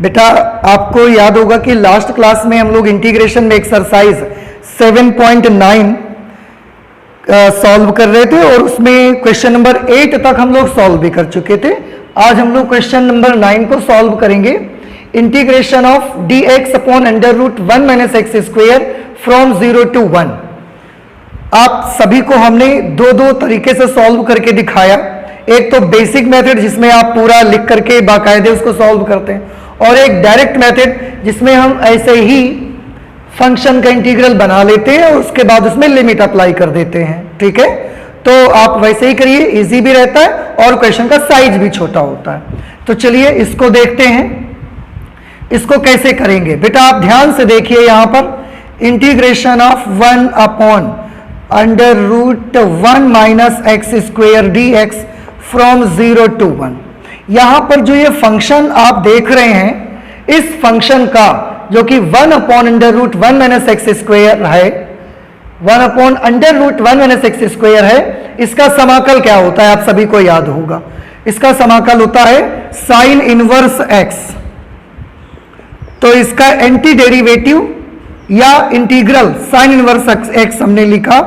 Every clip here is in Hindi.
बेटा आपको याद होगा कि लास्ट क्लास में हम लोग इंटीग्रेशन में एक्सरसाइज 7.9 सॉल्व कर रहे थे और उसमें क्वेश्चन नंबर 8 तक हम लोग सॉल्व भी कर चुके थे। आज हम लोग क्वेश्चन नंबर 9 को सॉल्व करेंगे। Integration of dx upon under root 1 minus x square from 0 to 1। आप सभी को हमने दो तरीके से सॉल्व करके दिखाया। एक तो बेसिक मेथड जिसमें आप पूरा लिख करके बाकायदे उसको सॉल्व करते हैं, और एक डायरेक्ट मेथड जिसमें हम ऐसे ही फंक्शन का इंटीग्रल बना लेते हैं और उसके बाद उसमें लिमिट अप्लाई कर देते हैं। ठीक है, तो आप वैसे ही करिए, इजी भी रहता है और क्वेश्चन का साइज भी छोटा होता है। तो चलिए इसको देखते हैं, इसको कैसे करेंगे। बेटा आप ध्यान से देखिए, यहां पर integration of 1 upon under root 1 minus x square d x from 0 to 1। यहां पर जो ये फंक्शन आप देख रहे हैं, इस फंक्शन का जो कि 1 upon under root 1 minus x square है, 1 upon under root 1 minus x square है, इसका समाकल क्या होता है आप सभी को याद होगा। इसका समाकल होता है साइन इनवर्स एक्स। तो इसका एंटी डेरिवेटिव या इंटीग्रल साइन इनवर्स एक्स हमने लिखा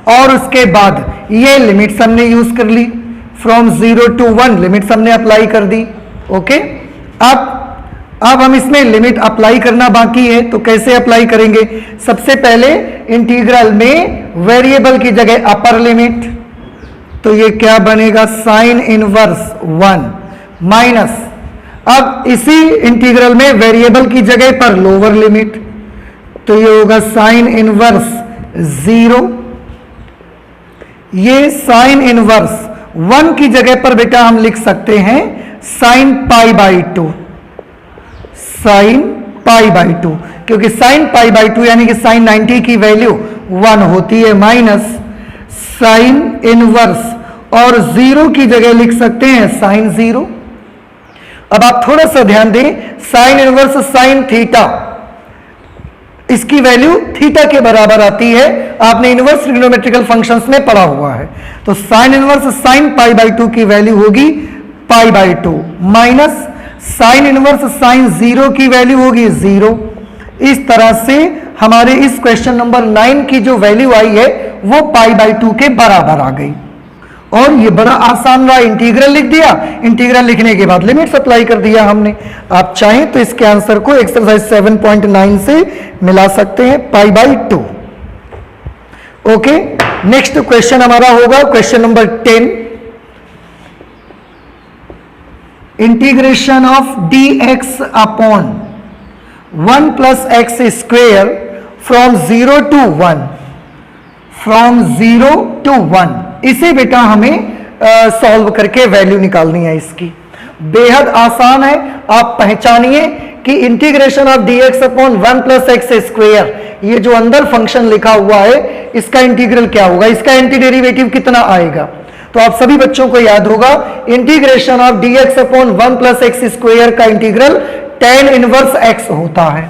और उसके बाद ये लिमिट्स हमने यूज कर ली, फ्रॉम 0 to 1 लिमिट्स हमने अप्लाई कर दी। ओके, अब हम इसमें लिमिट अप्लाई करना बाकी है, तो कैसे अप्लाई करेंगे। सबसे पहले इंटीग्रल में वेरिएबल की जगह अपर लिमिट, तो ये क्या बनेगा साइन इनवर्स 1 माइनस, अब इसी इंटीग्रल में वेरिएबल की जगह पर लोअर लिमिट, तो ये होगा साइन इनवर्स 0। ये साइन इनवर्स 1 की जगह पर बेटा हम लिख सकते हैं sine pi by 2, sine pi by 2, क्योंकि साइन पाई बाई 2 यानी कि साइन 90 की वैल्यू 1 होती है, माइनस साइन इनवर्स और 0 की जगह लिख सकते हैं साइन 0। अब आप थोड़ा सा ध्यान दें, साइन इनवर्स साइन थीटा, इसकी वैल्यू थीटा के बराबर आती है, आपने इनवर्स ट्रिग्नोमेट्रिकल फंक्शंस में पढ़ा हुआ है। तो sine inverse sine pi by 2 की वैल्यू होगी pi by 2 minus sine inverse sine 0 की वैल्यू होगी 0। इस तरह से हमारे इस क्वेश्चन नंबर 9 की जो वैल्यू आई है वो पाई बाई 2 के बराबर आ गई। और ये बड़ा आसान रहा, इंटीग्रल लिख दिया, इंटीग्रल लिखने के बाद लिमिट्स अप्लाई कर दिया हमने। आप चाहें तो इसके आंसर को एक्सरसाइज 7.9 से मिला सकते हैं, pi by 2। Okay, next question हमारा होगा question number 10। Integration of dx upon 1 plus x square from 0 to 1, from 0 to 1। इसे बेटा हमें सॉल्व करके वैल्यू निकालनी है इसकी। बेहद आसान है, आप पहचानिए कि integration of dx upon 1 plus x square, ये जो अंदर फंक्शन लिखा हुआ है इसका इंटीग्रल क्या होगा, इसका एंटी डेरिवेटिव कितना आएगा। तो आप सभी बच्चों को याद होगा integration of dx upon 1 plus x square का इंटीग्रल tan इनवर्स x होता है।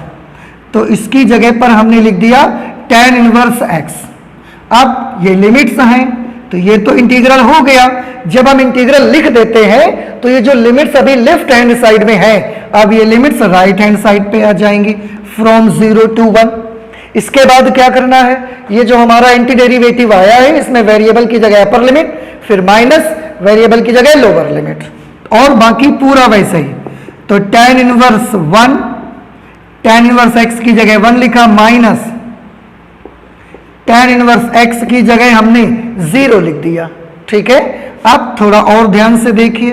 तो इसकी जगह पर हमने लिख दिया tan इनवर्स x। अब ये लिमिट्स हैं, तो ये तो इंटीग्रल हो गया। जब हम इंटीग्रल लिख देते हैं तो ये जो लिमिट्स अभी लेफ्ट हैंड साइड में है, अब ये लिमिट्स राइट हैंड साइड पे आ जाएंगी, फ्रॉम 0 to 1। इसके बाद क्या करना है, ये जो हमारा एंटी डेरिवेटिव आया है इसमें वेरिएबल की जगह अपर लिमिट, फिर माइनस वेरिएबल की जगह लोअर लिमिट, और बाकी पूरा वैसे ही। तो tan inverse 1, tan inverse x की जगह 1 लिखा, माइनस tan इनवर्स x की जगह हमने 0 लिख दिया। ठीक है, अब थोड़ा और ध्यान से देखिए,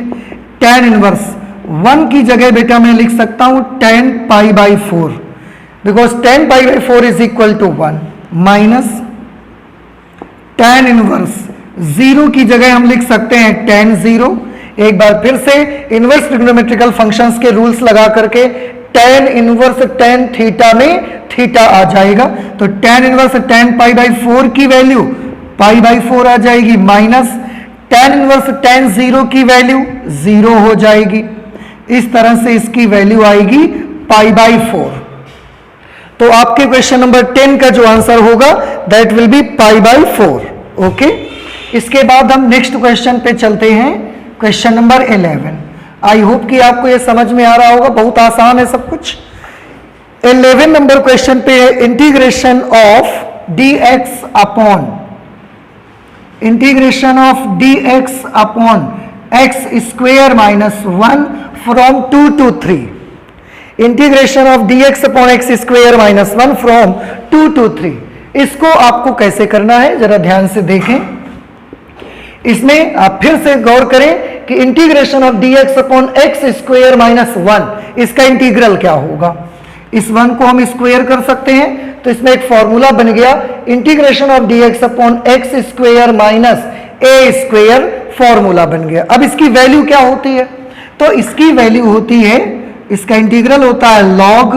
tan इनवर्स 1 की जगह बेटा मैं लिख सकता हूं tan pi by 4, because tan pi by 4 is equal to 1, minus tan inverse 0 की जगह हम लिख सकते हैं tan 0। एक बार फिर से इनवर्स ट्रिग्नोमेट्रिकल फंक्शंस के रूल्स लगा करके tan इनवर्स tan थीटा में थीटा आ जाएगा, तो tan inverse tan pi by 4 की वैल्यू पाई बाई 4 आ जाएगी, माइनस tan इनवर्स tan 0 की वैल्यू 0 हो जाएगी। इस तरह से इसकी वैल्यू आएगी पाई बाई 4। तो आपके क्वेश्चन नंबर 10 का जो आंसर होगा that will be pi by 4। Okay, इसके बाद हम नेक्स्ट क्वेश्चन पे चलते हैं, क्वेश्चन नंबर 11। आई होप कि आपको ये समझ में आ रहा होगा, बहुत आसान है सब कुछ। 11 नंबर क्वेश्चन पे integration of dx upon x square minus 1 from 2 to 3। Integration of dx upon x square minus 1 from 2 to 3, इसको आपको कैसे करना है जरा ध्यान से देखें। इसमें आप फिर से गौर करें कि integration of dx upon x square minus 1, इसका इंटीग्रल क्या होगा। इस 1 को हम स्क्वेयर कर सकते हैं, तो इसमें एक फॉर्मूला बन गया integration of dx upon x square minus a square, formula बन गया। अब इसकी वैल्यू क्या होती है, तो इसकी वैल्यू होती है, इसका इंटीग्रल होता है log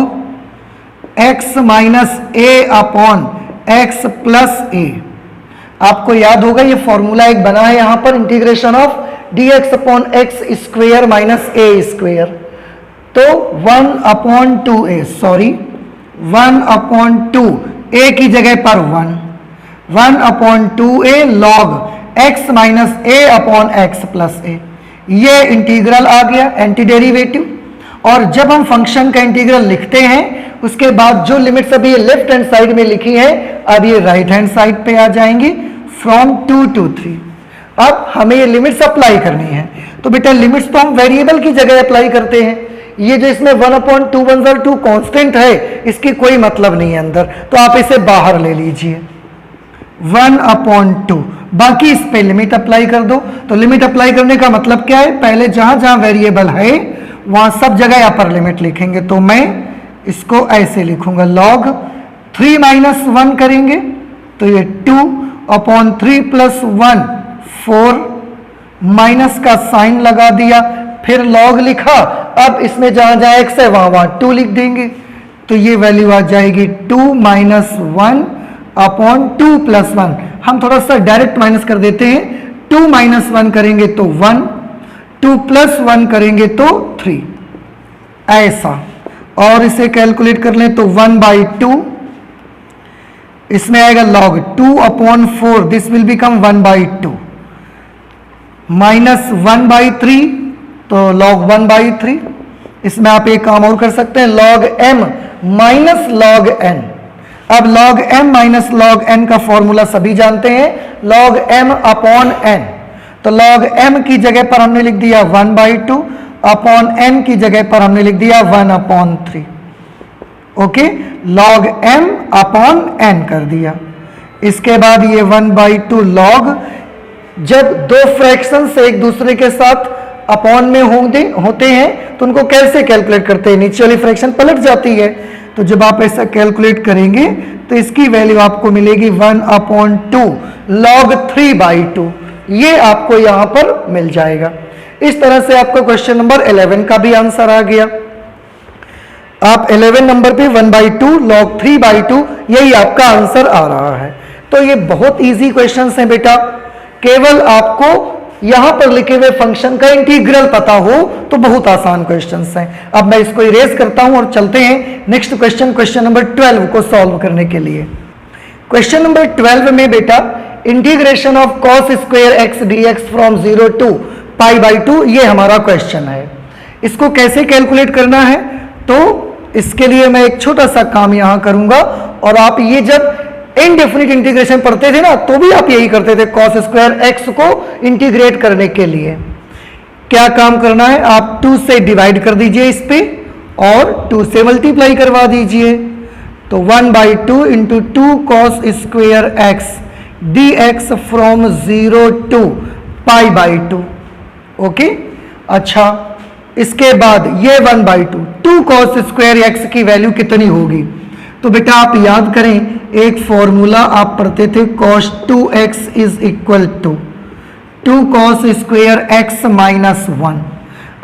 x minus a upon x plus a। आपको याद होगा ये फॉर्मूला एक बना है यहां पर, integration of dx upon x square minus a square, तो 1/2a, सॉरी 1/2, a की जगह पर 1/2a log x minus a upon x plus a, ये इंटीग्रल आ गया एंटी डेरिवेटिव। और जब हम फंक्शन का इंटीग्रल लिखते हैं उसके बाद जो लिमिट्स अभी लेफ्ट हैंड साइड में लिखी है अब ये राइट हैंड साइड पे आ जाएंगी, फ्रॉम 2 to 3। अब हमें ये लिमिट्स अप्लाई करनी है, तो बेटा लिमिट्स तो हम वेरिएबल की जगह अप्लाई करते हैं। ये जो इसमें 1/2 1/2 कांस्टेंट है, इसकी कोई मतलब नहीं है अंदर, तो आप इसे बाहर ले लीजिए 1/2, बाकी इस पे लिमिट अप्लाई कर दो। तो लिमिट अप्लाई करने का मतलब क्या है, पहले जहां जहां वेरिएबल है वहां सब जगह अपर लिमिट लिखेंगे। तो मैं इसको ऐसे लिखूंगा log 3 माइनस 1 करेंगे तो ये 2/3 प्लस 1 4, माइनस का साइन लगा दिया, फिर log लिखा। अब इसमें जहां जहां x है वहां वहां 2 लिख देंगे, तो ये वैल्यू आ जाएगी 2 माइनस 1/2 प्लस 1। हम थोड़ा सा डायरेक्ट माइनस कर देते हैं, 2 माइनस 1 करेंगे तो 1, 2 प्लस 1 करेंगे तो 3, ऐसा। और इसे कैलकुलेट कर लें तो 1/2, इसमें आएगा log 2/4, this will become 1/2, minus 1/3 तो log 1/3। इसमें आप एक काम और कर सकते हैं, log m minus log n। अब log m minus log n का फॉर्मूला सभी जानते हैं, log m अपॉन n। तो log m की जगह पर हमने लिख दिया 1/2, अपॉन n की जगह पर हमने लिख दिया 1/3। Okay, log m upon n कर दिया। इसके बाद ये 1/2 log, जब दो फ्रैक्शन से एक दूसरे के साथ अपॉन में होते हैं तो उनको कैसे कैलकुलेट करते हैं, नीचे वाली फ्रैक्शन पलट जाती है। तो जब आप ऐसा कैलकुलेट करेंगे तो इसकी वैल्यू आपको मिलेगी 1/2 log 3/2, ये आपको यहां पर मिल जाएगा। इस तरह से आपका क्वेश्चन नंबर 11 का भी आंसर आ गया। आप 11 नंबर पे 1/2 log 3/2, यही आपका आंसर आ रहा है। तो ये बहुत इजी क्वेश्चंस हैं बेटा, केवल आपको यहां पर लिखे हुए फंक्शन का इंटीग्रल पता हो तो बहुत आसान क्वेश्चंस हैं। अब मैं इसको इरेज करता हूं और चलते हैं नेक्स्ट क्वेश्चन, क्वेश्चन नंबर 12 को सॉल्व करने के लिए। क्वेश्चन नंबर 12 में बेटा integration of cos square x dx from 0 to π/2, ये हमारा क्वेश्चन है। इसको कैसे कैलकुलेट करना है, तो इसके लिए मैं एक छोटा सा काम यहां करूंगा। और आप ये जब इनडेफिनिट इंटीग्रेशन पढ़ते थे ना तो भी आप यही करते थे, cos स्क्वायर x को इंटीग्रेट करने के लिए क्या काम करना है, आप 2 से डिवाइड कर दीजिए इस पे और 2 से मल्टीप्लाई करवा दीजिए। तो 1/2 into 2 cos square x dx from 0 to π/2। Okay, अच्छा इसके बाद ये 1/2 2 cos स्क्वायर x की वैल्यू कितनी होगी, तो बेटा आप याद करें एक फॉर्मूला आप पढ़ते थे, cos 2x is equal to 2 cos square x minus 1।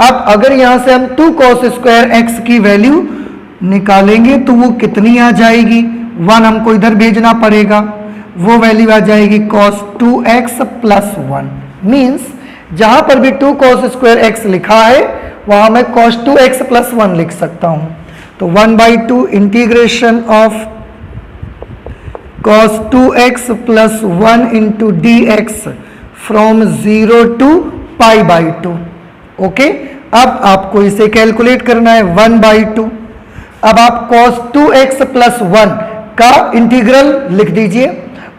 अब अगर यहां से हम 2 cos स्क्वायर x की वैल्यू निकालेंगे तो वो कितनी आ जाएगी, 1 हमको इधर भेजना पड़ेगा, वो वैल्यू आ जाएगी cos 2x प्लस 1। मीन्स जहां पर भी 2 cos स्क्वायर x लिखा है वहां मैं cos 2x प्लस 1 लिख सकता हूं। तो 1/2 integration of cos 2x plus 1 into dx from 0 to π/2। Okay, अब आपको इसे कैलकुलेट करना है 1/2। अब आप cos 2x प्लस 1 का इंटीग्रल लिख दीजिए।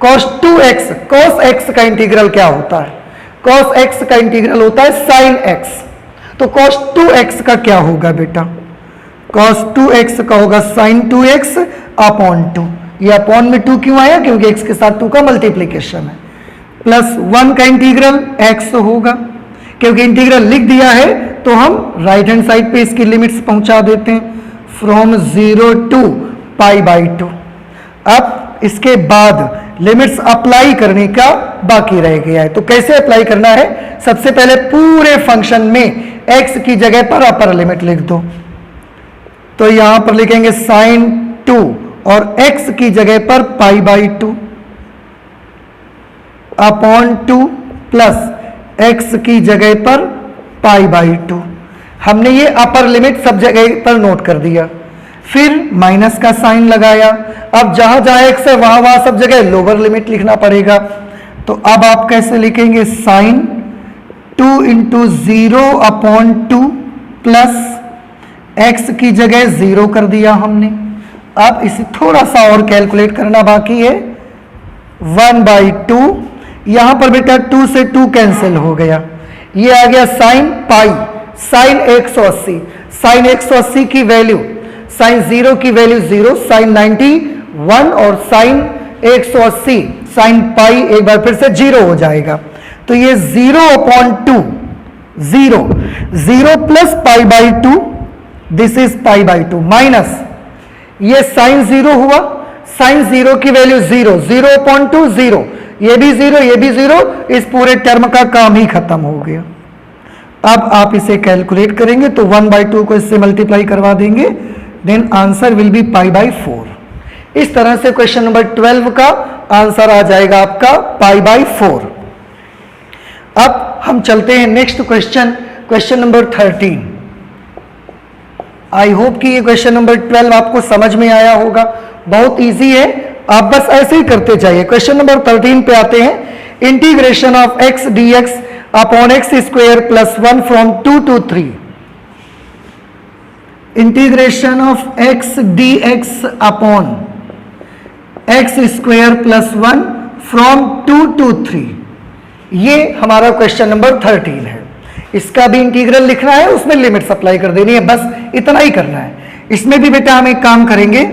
cos 2x, cos x का इंटीग्रल क्या होता है? cos x का इंटीग्रल होता है sin x। तो cos 2x का क्या होगा बेटा? cos 2x का होगा sin 2x अपॉन 2। ये अपॉन में 2 क्यों आया? क्योंकि x के साथ 2 का मल्टीप्लीकेशन है। प्लस 1 का इंटीग्रल x होगा, क्योंकि इंटीग्रल लिख दिया है तो हम राइट हैंड साइड पे इसकी लिमिट्स पहुंचा देते हैं, फ्रॉम 0 टू π/2। अब इसके बाद लिमिट्स अप्लाई करने का बाकी रह गया है। तो कैसे अप्लाई करना है? सबसे पहले पूरे फंक्शन में x की जगह पर अपर लिमिट लिख दो। तो यहां पर लिखेंगे sin 2 और x की जगह पर π/2 अपॉन 2 प्लस x की जगह पर π/2। हमने ये अपर लिमिट सब जगह पर नोट कर दिया। फिर माइनस का साइन लगाया। अब जहां जहां x है वहां वहां सब जगह लोअर लिमिट लिखना पड़ेगा। तो अब आप कैसे लिखेंगे? Sine 2 into 0 upon 2 plus x की जगह 0 कर दिया हमने। अब इसे थोड़ा सा और कैलकुलेट करना बाकी है। 1/2, यहां पर बेटा 2 से 2 कैंसिल हो गया, ये आ गया साइन पाई, साइन 180। साइन 180 की वैल्यू, साइन 0 की वैल्यू 0, साइन 91 और साइन 180, साइन पाई एक बार फिर से 0 हो जाएगा। तो ये 0/2, 0 प्लस π/2, दिस इज π/2 माइनस ये साइन 0 हुआ, साइन 0 की वैल्यू 0, 0/2 0, ये भी 0, ये भी 0, इस पूरे टर्म का काम ही खत्म हो गया। अब आप इसे कैलकुलेट करेंगे तो 1/2 को इससे मल्टीप्लाई करवा देंगे, देन आंसर विल बी π/4। इस तरह से क्वेश्चन नंबर 12 का आंसर आ जाएगा आपका π/4। अब हम चलते हैं next question, question number 13। I hope कि ये क्वेश्चन नंबर 12 आपको समझ में आया होगा, बहुत इजी है, आप बस ऐसे ही करते जाइए। क्वेश्चन नंबर 13 पे आते हैं। Integration of x dx upon x square plus 1 from 2 to 3। Integration of x dx upon x square plus 1 from 2 to 3, ये हमारा क्वेश्चन नंबर 13 है। इसका भी इंटीग्रल लिखना है, उसमें लिमिट्स अप्लाई कर देनी है, बस इतना ही करना है। इसमें भी बेटा हम एक काम करेंगे,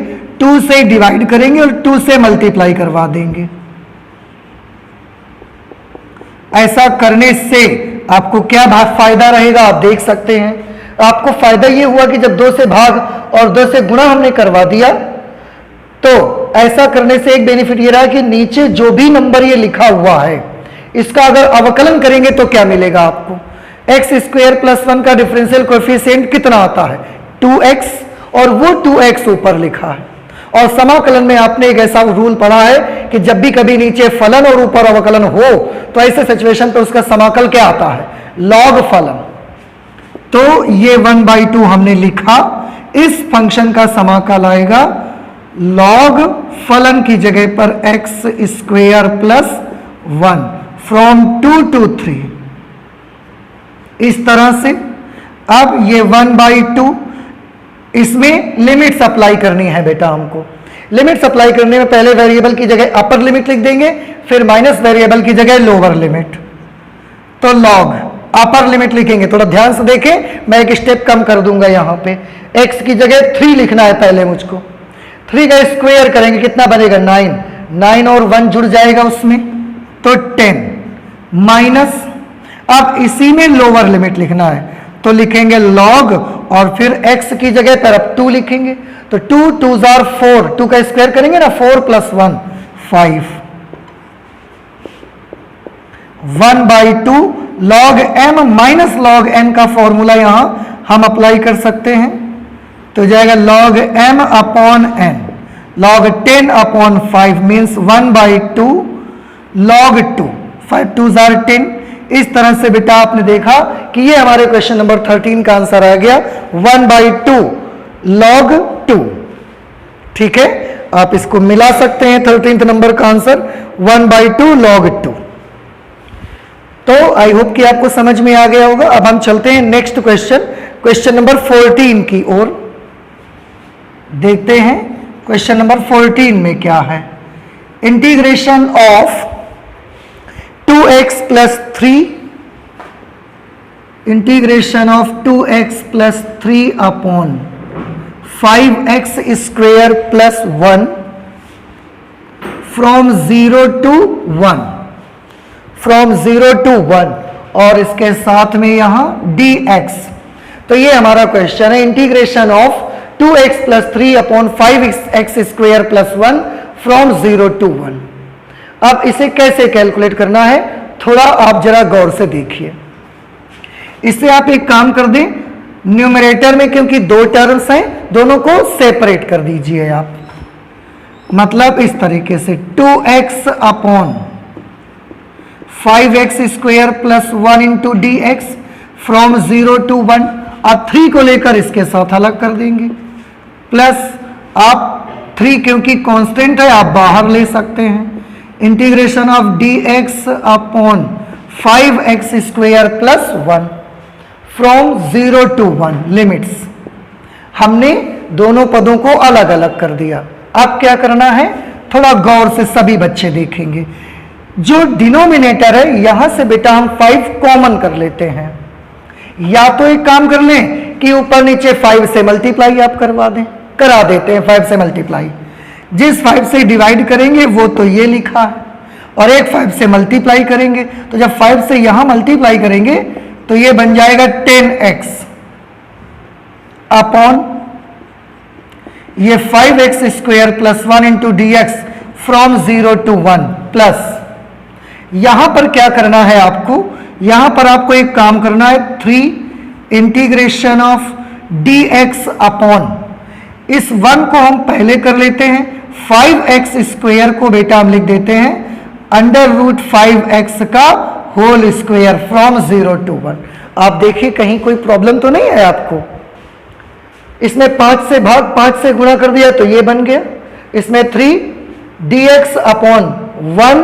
2 से डिवाइड करेंगे और 2 से मल्टीप्लाई करवा देंगे। ऐसा करने से आपको क्या फायदा रहेगा आप देख सकते हैं। आपको फायदा ये हुआ कि जब 2 से भाग और 2 से गुणा हमने करवा दिया, तो ऐसा करने से एक बेनिफिट ये रहा कि नीचे जो भी नंबर ये लिखा हुआ है इसका अगर अवकलन करेंगे तो क्या मिलेगा आपको? एक्स स्क्वायर प्लस 1 का डिफरेंशियल कोएफिशिएंट कितना आता है? 2x, और वो 2x ऊपर लिखा है। और समाकलन में आपने एक ऐसा रूल पढ़ा है कि जब भी कभी नीचे फलन और ऊपर अवकलन हो तो ऐसे सिचुएशन पर उसका समाकल क्या आता है? लॉग फलन। तो ये 1/2 हमने लिखा, इस फंक्शन का समाकल आएगा लॉग फलन की जगह पर x square plus 1 from 2 to 3। इस तरह से अब ये 1/2, इसमें लिमिट्स अप्लाई करनी है बेटा हमको। लिमिट्स अप्लाई करने में पहले वेरिएबल की जगह अपर लिमिट लिख देंगे, फिर माइनस वेरिएबल की जगह लोअर लिमिट। तो लॉग अपर लिमिट लिखेंगे, थोड़ा ध्यान से देखें, मैं एक स्टेप कम कर दूंगा यहां पे। x की जगह 3 लिखना है पहले मुझको। 3 का स्क्वायर करेंगे, कितना बनेगा? 9, 9 और 1 जुड़ जाएगा उसमें, तो 10 माइनस, अब इसी में लोअर लिमिट लिखना है तो लिखेंगे लॉग और फिर x की जगह पर अब 2 लिखेंगे। तो 2 2s are 4, 2 का स्क्वायर करेंगे ना, 4 + 1 5, 1/2 log m minus log n का फॉर्मूला यहां हम अप्लाई कर सकते हैं, तो जाएगा log m upon n, log 10/5 means 1/2 log 2, 5 2s are 10। इस तरह से बेटा आपने देखा कि ये हमारे क्वेश्चन नंबर 13 का आंसर आ गया 1/2 log 2। ठीक है, आप इसको मिला सकते हैं। 13th नंबर का आंसर 1/2 log 2। तो आई होप कि आपको समझ में आ गया होगा। अब हम चलते हैं नेक्स्ट क्वेश्चन, क्वेश्चन नंबर 14 की ओर। देखते हैं क्वेश्चन नंबर 14 में क्या है। Integration of 2x plus 3, integration of 2x plus 3 upon 5x square plus 1 from 0 to 1, from 0 to 1, और इसके साथ में यहां dx। तो ये हमारा क्वेश्चन है, integration of 2x plus 3 upon 5x square plus 1 from 0 to 1। अब इसे कैसे कैलकुलेट करना है, थोड़ा आप जरा गौर से देखिए। इससे आप एक काम कर दें, न्यूमरेटर में क्योंकि दो टर्म्स हैं, दोनों को सेपरेट कर दीजिए आप। मतलब इस तरीके से 2x upon 5x square plus 1 into d x from 0 to 1, आप 3 को लेकर इसके साथ अलग कर देंगे, प्लस आप 3 क्योंकि कांस्टेंट है आप बाहर ले सकते हैं, integration of D x upon 5x square plus 1 from 0 to 1 limits. हमने दोनों पदों को अलग अलग कर दिया। अब क्या करना है, थोड़ा गौर से सभी बच्चे देखेंगे। जो डिनोमिनेटर है यहां से बेटा हम 5 कॉमन कर लेते हैं, या तो एक काम कर लें कि ऊपर नीचे 5 से मल्टीप्लाई आप करा देते हैं 5 से मल्टीप्लाई। जिस 5 से डिवाइड करेंगे वो तो ये लिखा है, और एक 5 से मल्टीप्लाई करेंगे, तो जब 5 से यहां मल्टीप्लाई करेंगे तो ये बन जाएगा 10x अपॉन ये 5x square plus 1 into d x from 0 to 1, plus यहां पर क्या करना है आपको, यहां पर आपको एक काम करना है 3 integration of D x upon, इस 1 को हम पहले कर लेते हैं, 5x स्क्वेयर को बेटा हम लिख देते हैं अंडर रूट 5x का होल स्क्वेयर फ्रॉम 0 to 1। आप देखिए कहीं कोई प्रॉब्लम तो नहीं है आपको। इसमें 5 से भाग 5 से गुणा कर दिया तो ये बन गया, इसमें 3 dx upon 1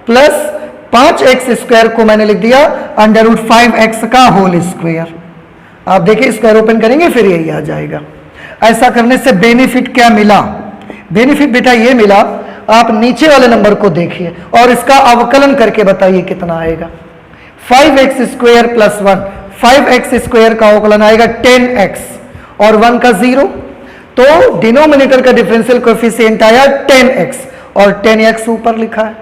plus 5x square को मैंने लिख दिया अंडर रूट 5x का होल स्क्वायर। आप देखिए स्क्वायर ओपन करेंगे फिर यही आ जाएगा। ऐसा करने से बेनिफिट क्या मिला, बेनिफिट बेटा ये मिला, आप नीचे वाले नंबर को देखिए और इसका अवकलन करके बताइए कितना आएगा। 5x square plus 1, 5x square का अवकलन आएगा 10x और 1 का 0, तो डिनोमिनेटर का डिफरेंशियल कोएफिशिएंट आया 10x और 10x ऊपर लिखा है,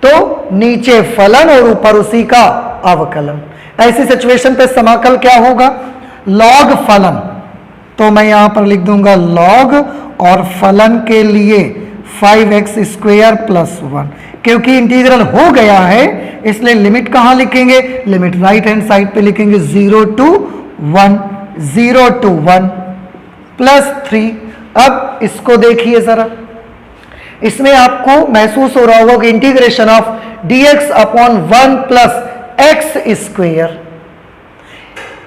तो नीचे फलन और ऊपर उसी का अवकलन। ऐसी सिचुएशन पे समाकल क्या होगा, लॉग फलन, तो मैं यहां पर लिख दूंगा लॉग, और फलन के लिए 5x स्क्वायर प्लस 1, क्योंकि इंटीग्रल हो गया है इसलिए लिमिट कहां लिखेंगे, लिमिट राइट हैंड साइड पे लिखेंगे 0 to 1, 0 to 1 प्लस 3। अब इसको देखिए जरा, इसमें आपको महसूस हो रहा होगा कि integration of dx upon 1 plus x square,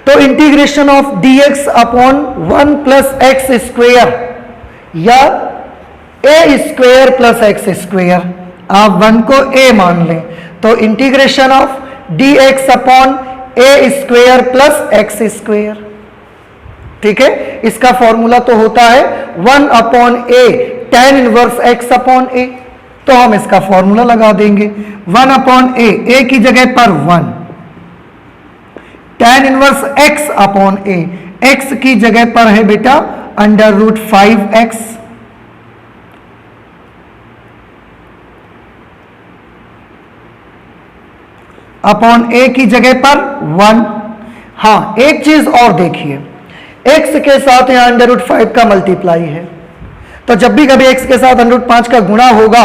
तो integration of dx upon 1 plus x square या a square plus x square, आप 1 को a मान लें, तो integration of dx upon a square plus x square. ठीक है, इसका फॉर्मूला तो होता है 1 upon a tan inverse x upon a, तो हम इसका फॉर्मूला लगा देंगे 1 अपॉन a की जगह पर 1, tan inverse x upon a, x की जगह पर है बेटा under root 5x upon a की जगह पर 1। हाँ, एक चीज और देखिए, x के साथ यहां अंडर रूट 5 का मल्टीप्लाई है, तो जब भी कभी x के साथ अंडर रूट 5 का गुणा होगा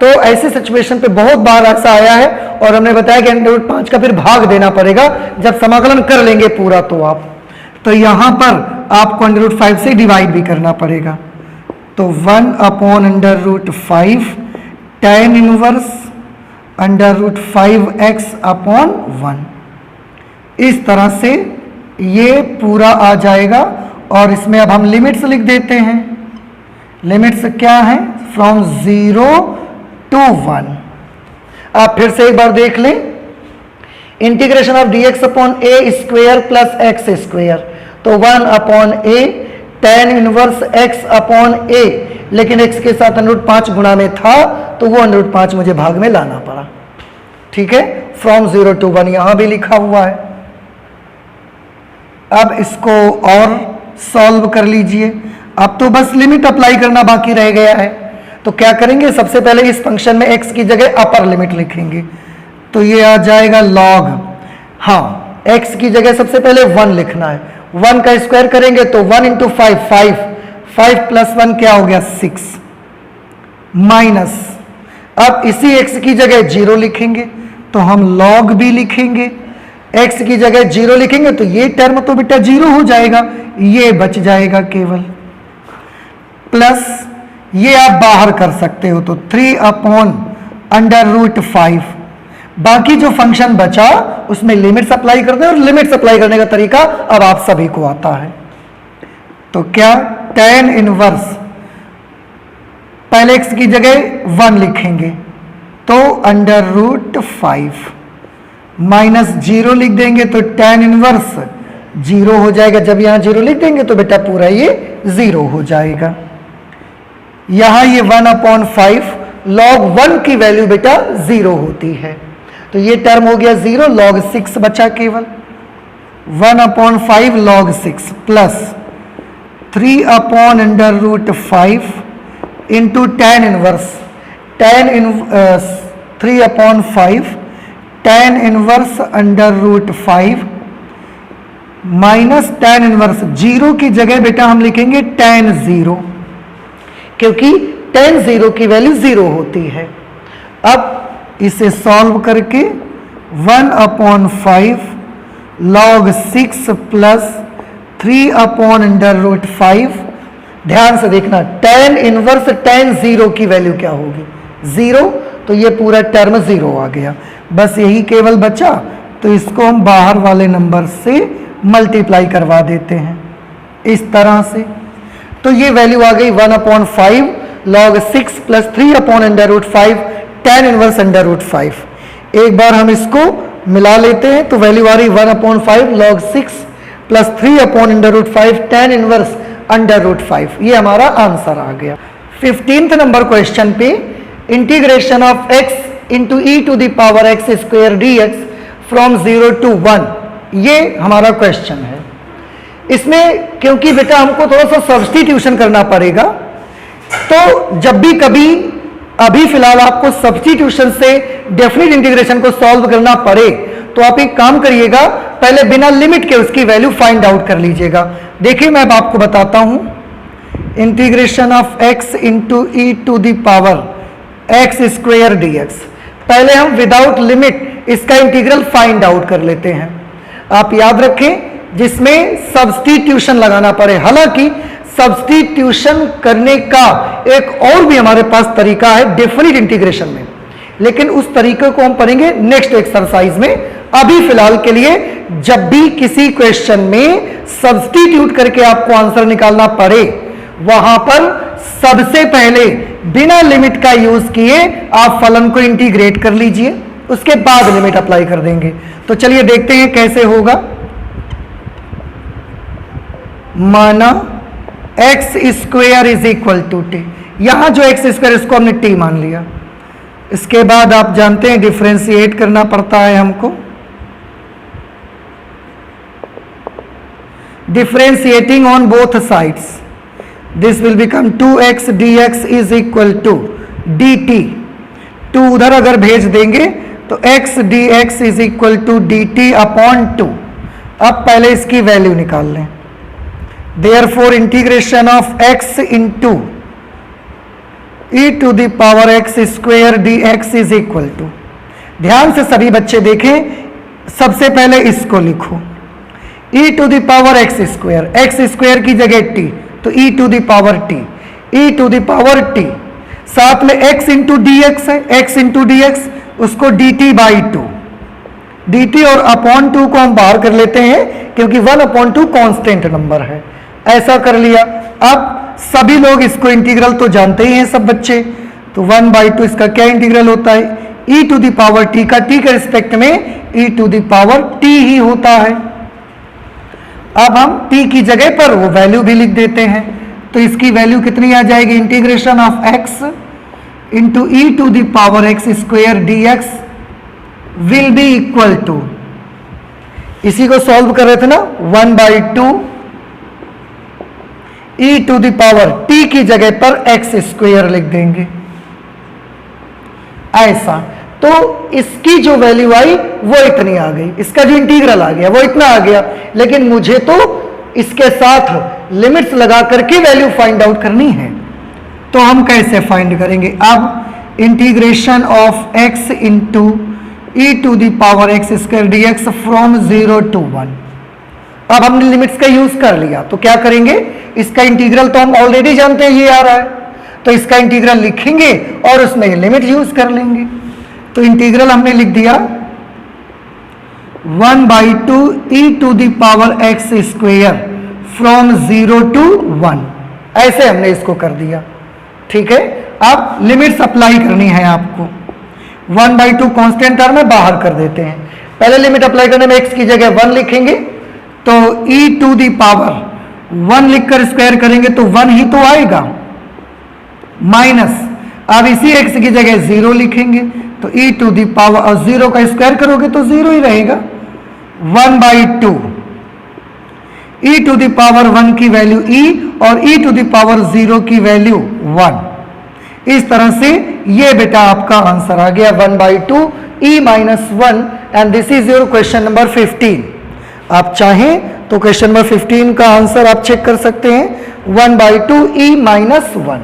तो ऐसे सिचुएशन पे बहुत बार ऐसा आया है, और हमने बताया कि अंडर रूट 5 का फिर भाग देना पड़ेगा जब समाकलन कर लेंगे पूरा, तो आप तो यहां पर आपको अंडर रूट 5 से डिवाइड भी करना पड़ेगा, तो 1 upon under root 5 tan inverse under root 5x upon 1, इस तरह से ये पूरा आ जाएगा। और इसमें अब हम लिमिट्स लिख देते हैं, लिमिट्स क्या है, फ्रॉम 0 to 1। आप फिर से एक बार देख लें, integration of dx upon a square plus x square, तो 1 अपॉन ए tan इनवर्स x अपॉन ए, लेकिन x के साथ √5 गुणा में था तो वो √5 मुझे भाग में लाना पड़ा। ठीक है, फ्रॉम 0 to 1 यहां भी लिखा हुआ है। अब इसको और सॉल्व कर लीजिए। अब तो बस लिमिट अप्लाई करना बाकी रह गया है। तो क्या करेंगे, सबसे पहले इस फंक्शन में x की जगह अपर लिमिट लिखेंगे, तो ये आ जाएगा log, हाँ x की जगह सबसे पहले 1 लिखना है। 1 का स्क्वायर करेंगे तो 1 इंटू 5 5 प्लस 1 क्या हो गया 6, माइनस, अब इसी x की जगह 0 लिखेंगे तो हम log भी लिखेंगे, x की जगह 0 लिखेंगे तो ये टर्म तो बेटा 0 हो जाएगा, ये बच जाएगा केवल, प्लस ये आप बाहर कर सकते हो तो 3 अपॉन √5, बाकी जो फंक्शन बचा उसमें लिमिट्स अप्लाई करते हैं, और लिमिट्स अप्लाई करने का तरीका अब आप सभी को आता है। तो क्या, tan इनवर्स, पहले x की जगह 1 लिखेंगे तो √5 माइनस 0 लिख देंगे तो tan इनवर्स 0 हो जाएगा। जब यहां 0 लिख देंगे तो बेटा पूरा ये 0 हो जाएगा। यहां ये 1 अपॉन 5, log 1 की वैल्यू बेटा 0 होती है, तो ये टर्म हो गया 0, log 6 बचा केवल, 1 upon 5 log 6 plus 3 upon √5 into tan inverse, 3 upon 5 tan inverse √5 minus tan inverse, 0 की जगह बेटा हम लिखेंगे tan 0, क्योंकि tan 0 की वैल्यू 0 होती है। अब इसे सॉल्व करके 1 अपॉन 5 log 6 प्लस 3 अपॉन √5, ध्यान से देखना tan इनवर्स tan 0 की वैल्यू क्या होगी 0, तो ये पूरा टर्म 0 आ गया, बस यही केवल बचा, तो इसको हम बाहर वाले नंबर से मल्टीप्लाई करवा देते हैं इस तरह से, तो ये वैल्यू आ गई 1 upon 5 log 6 plus 3 upon √5 tan inverse √5। एक बार हम इसको मिला लेते हैं तो वैल्यू आ रही 1 upon 5 log 6 plus 3 upon √5 tan inverse √5, ये हमारा आंसर आ गया। 15th नंबर क्वेश्चन पे integration of x into e to the power x square dx from 0 to 1, ये हमारा क्वेश्चन है। इसमें क्योंकि बेटा हमको थोड़ा सा सब्स्टिट्यूशन करना पड़ेगा, तो जब भी कभी, अभी फिलहाल आपको सब्स्टिट्यूशन से डेफिनेट इंटीग्रेशन को सॉल्व करना पड़े तो आप एक काम करिएगा, पहले बिना लिमिट के उसकी वैल्यू फाइंड आउट कर लीजिएगा। देखिए मैं अब आपको बताता हूं, integration of x into e to the power x square dx, पहले हम विदाउट लिमिट इसका इंटीग्रल फाइंड आउट कर लेते हैं। आप याद रखें जिसमें सब्स्टिट्यूशन लगाना पड़े, हालांकि सब्स्टिट्यूशन करने का एक और भी हमारे पास तरीका है डेफिनिट इंटीग्रेशन में, लेकिन उस तरीके को हम पढ़ेंगे नेक्स्ट एक्सरसाइज में। अभी फिलहाल के लिए जब भी किसी क्वेश्चन में सब्स्टिट्यूट करके आपको आंसर निकालना पड़े, वहां पर सबसे पहले बिना लिमिट का यूज किए आप फलन को इंटीग्रेट कर लीजिए, उसके बाद लिमिट अप्लाई कर देंगे। तो चलिए देखते हैं कैसे होगा। माना x square is equal to t, यहां जो एक्स स्क्वेयर इसको हमने टी मान लिया, इसके बाद आप जानते हैं डिफरेंशिएट करना पड़ता है हमको, differentiating on both sides, this will become 2x dx is equal to dt, 2 उधर अगर भेज देंगे तो x dx is equal to dt upon 2। अब पहले इसकी वैल्यू निकाल लें, therefore integration of x into e to the power x square dx is equal to, ध्यान से सभी बच्चे देखें, सबसे पहले इसको लिखो e to the power x square की जगह t, तो e to the power t, e to the power t, साथ में x इंटू डी एक्स है, x इंटू डी एक्स, उसको dt बाई 2, dt और अपॉन 2 को हम बाहर कर लेते हैं क्योंकि 1/2 कांस्टेंट नंबर है, ऐसा कर लिया। अब सभी लोग इसको इंटीग्रल तो जानते ही हैं सब बच्चे, तो 1/2 इसका क्या इंटीग्रल होता है, e to the power t का t के रिस्पेक्ट में e to the power t ही होता है। अब हम t की जगह पर वो वैल्यू भी लिख देते हैं, तो इसकी वैल्यू कितनी आ जाएगी, integration of x into e to the power x square dx will be equal to, इसी को सॉल्व कर रहे थे ना, 1/2 e to the power t की जगह पर x स्क्वेयर लिख देंगे ऐसा। तो इसकी जो वैल्यू आई वो इतनी आ गई, इसका जो इंटीग्रल आ गया वो इतना आ गया, लेकिन मुझे तो इसके साथ लिमिट्स लगा करके वैल्यू फाइंड आउट करनी है। तो हम कैसे फाइंड करेंगे, अब integration of x into e to the power x square dx from 0 to 1। अब हमने लिमिट्स का यूज कर लिया, तो क्या करेंगे, इसका इंटीग्रल तो हम ऑलरेडी जानते हैं ये आ रहा है, तो इसका इंटीग्रल लिखेंगे और उसमें लिमिट यूज कर लेंगे। तो इंटीग्रल हमने लिख दिया 1/2 e to the power x square from 0 to 1, ऐसे हमने इसको कर दिया। ठीक है, अब लिमिट्स अप्लाई करनी है आपको। 1/2 कांस्टेंट टर्म में बाहर कर देते हैं, पहले लिमिट अप्लाई करने में x की जगह 1 लिखेंगे, तो e टू द पावर 1 लिखकर स्क्वायर करेंगे तो 1 ही तो आएगा, माइनस अब इसी x की जगह 0 लिखेंगे तो e टू द पावर, और 0 का स्क्वायर करोगे तो 0 ही रहेगा। 1/2 e टू द पावर 1 की वैल्यू e और e टू द पावर 0 की वैल्यू 1। इस तरह से ये बेटा आपका आंसर आ गया 1/2 e minus 1, and this is your question number 15। आप चाहें तो क्वेश्चन नंबर 15 का आंसर आप चेक कर सकते हैं, 1/2 e माइनस 1।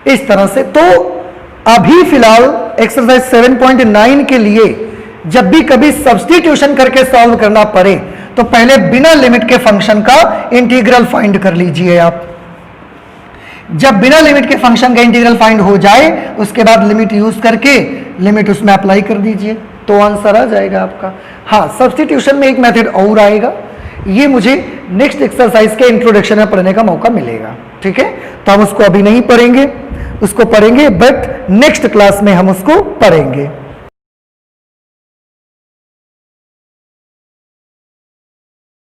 इस तरह से तो अभी फिलहाल एक्सरसाइज 7.9 के लिए जब भी कभी सब्स्टिट्यूशन करके सॉल्व करना पड़े तो पहले बिना लिमिट के फंक्शन का इंटीग्रल फाइंड कर लीजिए आप। जब बिना लिमिट के फंक्शन का इंटीग्रल फाइंड हो जाए उसके बाद लिमिट यूज करके लिमिट उसमें अप्लाई कर दीजिए तो आंसर आ जाएगा आपका। हाँ, सब्स्टिट्यूशन में एक मेथड और आएगा, ये मुझे नेक्स्ट एक्सरसाइज के इंट्रोडक्शन में पढ़ने का मौका मिलेगा। ठीक है, तो हम उसको अभी नहीं पढ़ेंगे, उसको पढ़ेंगे बट नेक्स्ट क्लास में हम उसको पढ़ेंगे।